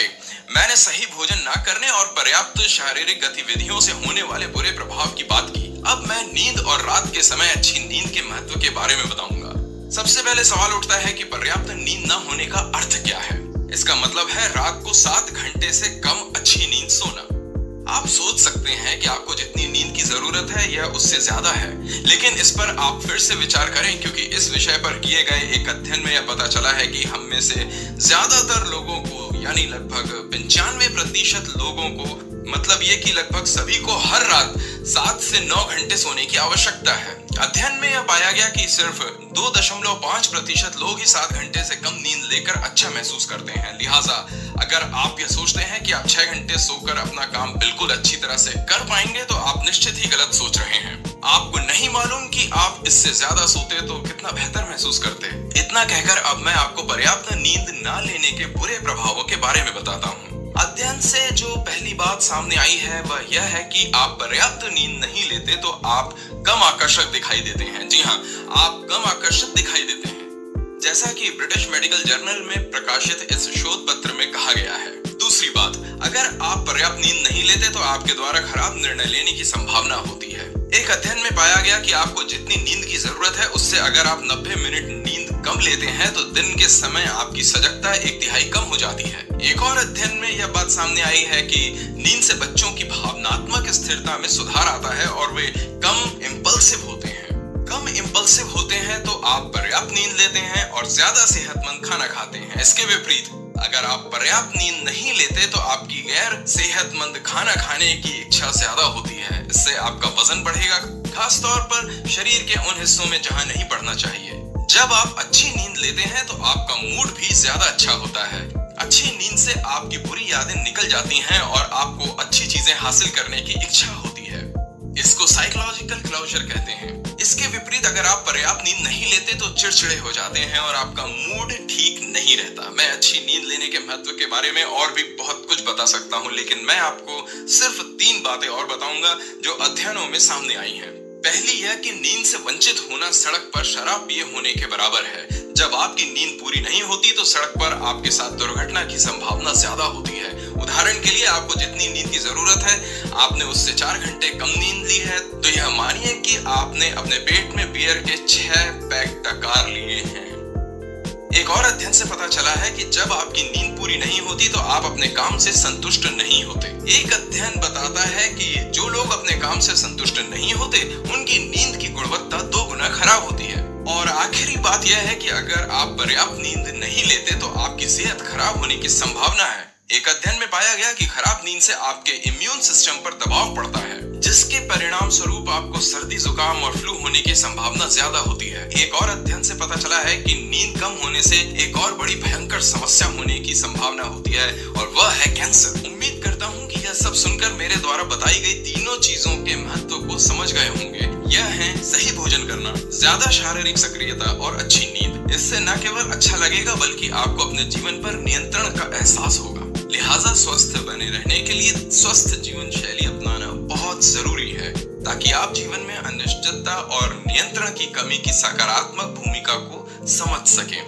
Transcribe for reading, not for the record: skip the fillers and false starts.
Okay, मैंने सही भोजन ना करने और पर्याप्त शारीरिक गतिविधियों से होने वाले बुरे प्रभाव की बात की। अब मैं नींद और रात के समय अच्छी नींद के महत्व के बारे में बताऊंगा। सबसे पहले सवाल उठता है कि पर्याप्त नींद न होने का अर्थ क्या है। इसका मतलब है रात को 7 घंटे से कम अच्छी नींद सोना। आप सोच सकते हैं कि आपको जितनी नींद की जरूरत है यह उससे ज्यादा है, लेकिन इस पर आप फिर से विचार करें, क्योंकि इस विषय पर किए गए एक अध्ययन में यह पता चला है कि हम में से ज्यादातर लोगों को, यानी लगभग 95% लोगों को, मतलब ये कि लगभग सभी को हर रात 7 से 9 घंटे सोने की आवश्यकता है। अध्ययन में यह पाया गया कि सिर्फ 2.5% लोग ही 7 घंटे से कम नींद लेकर अच्छा महसूस करते हैं। लिहाजा अगर आप यह सोचते हैं कि आप 6 घंटे सोकर अपना काम बिल्कुल अच्छी तरह से कर पाएंगे, तो आप निश्चित ही गलत सोच रहे हैं। आपको नहीं मालूम कि आप इससे ज्यादा सोते तो कितना बेहतर महसूस करते। इतना कहकर अब मैं आपको पर्याप्त नींद ना लेने के बुरे प्रभावों के बारे में बताता हूँ। अध्ययन से जो पहली बात सामने आई है वह यह है कि आप पर्याप्त नींद नहीं लेते तो आप कम आकर्षक दिखाई देते हैं। जी हाँ, आप कम आकर्षक दिखाई देते हैं, जैसा कि ब्रिटिश मेडिकल जर्नल में प्रकाशित इस शोध पत्र में कहा गया है। दूसरी बात, अगर आप पर्याप्त नींद नहीं लेते तो आपके द्वारा खराब निर्णय लेने की संभावना होती है। एक अध्ययन में पाया गया कि आपको जितनी नींद की जरूरत है उससे अगर आप 90 मिनट नींद कम लेते हैं तो दिन के समय आपकी सजगता 1/3 कम हो जाती है। एक और अध्ययन में यह बात सामने आई है कि नींद से बच्चों की भावनात्मक स्थिरता में सुधार आता है और वे कम इम्पल्सिव होते हैं। कम इम्पल्सिव होते हैं तो आप पर्याप्त नींद लेते हैं और ज्यादा सेहतमंद खाना खाते हैं। इसके विपरीत अगर आप पर्याप्त नींद नहीं लेते तो आपकी गैर सेहतमंद खाना खाने की इच्छा ज्यादा होती है। इससे आपका वजन बढ़ेगा, खास तौर पर शरीर के उन हिस्सों में जहां नहीं बढ़ना चाहिए। जब आप अच्छी नींद लेते हैं तो आपका मूड भी ज्यादा अच्छा होता है। अच्छी नींद से आपकी बुरी यादें निकल जाती हैं और आपको अच्छी चीजें हासिल करने की इच्छा होती है। इसको साइकोलॉजिकल क्लोजर कहते हैं। इसके विपरीत अगर आप पर्याप्त नींद नहीं लेते तो चिड़चिड़े हो जाते हैं और आपका मूड ठीक नहीं रहता। मैं अच्छी नींद लेने के महत्व के बारे में और भी बहुत कुछ बता सकता हूँ, लेकिन मैं आपको सिर्फ 3 बातें और बताऊंगा जो अध्ययनों में सामने आई हैं। पहली यह कि नींद से वंचित होना सड़क पर शराब पिए होने के बराबर है। जब आपकी नींद पूरी नहीं होती तो सड़क पर आपके साथ दुर्घटना की संभावना ज्यादा होती है। उदाहरण के लिए आपको जितनी नींद की जरूरत है, आपने उससे 4 घंटे कम नींद ली है, तो यह मानिए कि आपने अपने पेट में बियर के 6 पैक डकार लिए हैं। एक और अध्ययन से पता चला है कि जब आपकी नींद पूरी नहीं होती तो आप अपने काम से संतुष्ट नहीं होते। एक अध्ययन बताता है कि जो लोग अपने काम से संतुष्ट नहीं होते उनकी नींद की गुणवत्ता 2 गुना खराब होती है। और आखिरी बात यह है कि अगर आप पर्याप्त नींद नहीं लेते तो आपकी सेहत खराब होने की संभावना है। एक अध्ययन में पाया गया कि खराब नींद से आपके इम्यून सिस्टम पर दबाव पड़ता है, जिसके परिणाम स्वरूप आपको सर्दी, जुकाम और फ्लू होने की संभावना ज्यादा होती है। एक और अध्ययन से पता चला है कि नींद कम होने से एक और बड़ी भयंकर समस्या होने की संभावना होती है और वह है कैंसर। उम्मीद करता हूँ कि यह सब सुनकर मेरे द्वारा बताई गई तीनों चीजों के महत्व को समझ गए होंगे। यह है सही भोजन करना, ज्यादा शारीरिक सक्रियता और अच्छी नींद। इससे न केवल अच्छा लगेगा बल्कि आपको अपने जीवन पर नियंत्रण का एहसास होगा। लिहाजा स्वस्थ बने रहने के लिए स्वस्थ जीवन शैली अपनाना बहुत जरूरी है, ताकि आप जीवन में अनिश्चितता और नियंत्रण की कमी की सकारात्मक भूमिका को समझ सकें।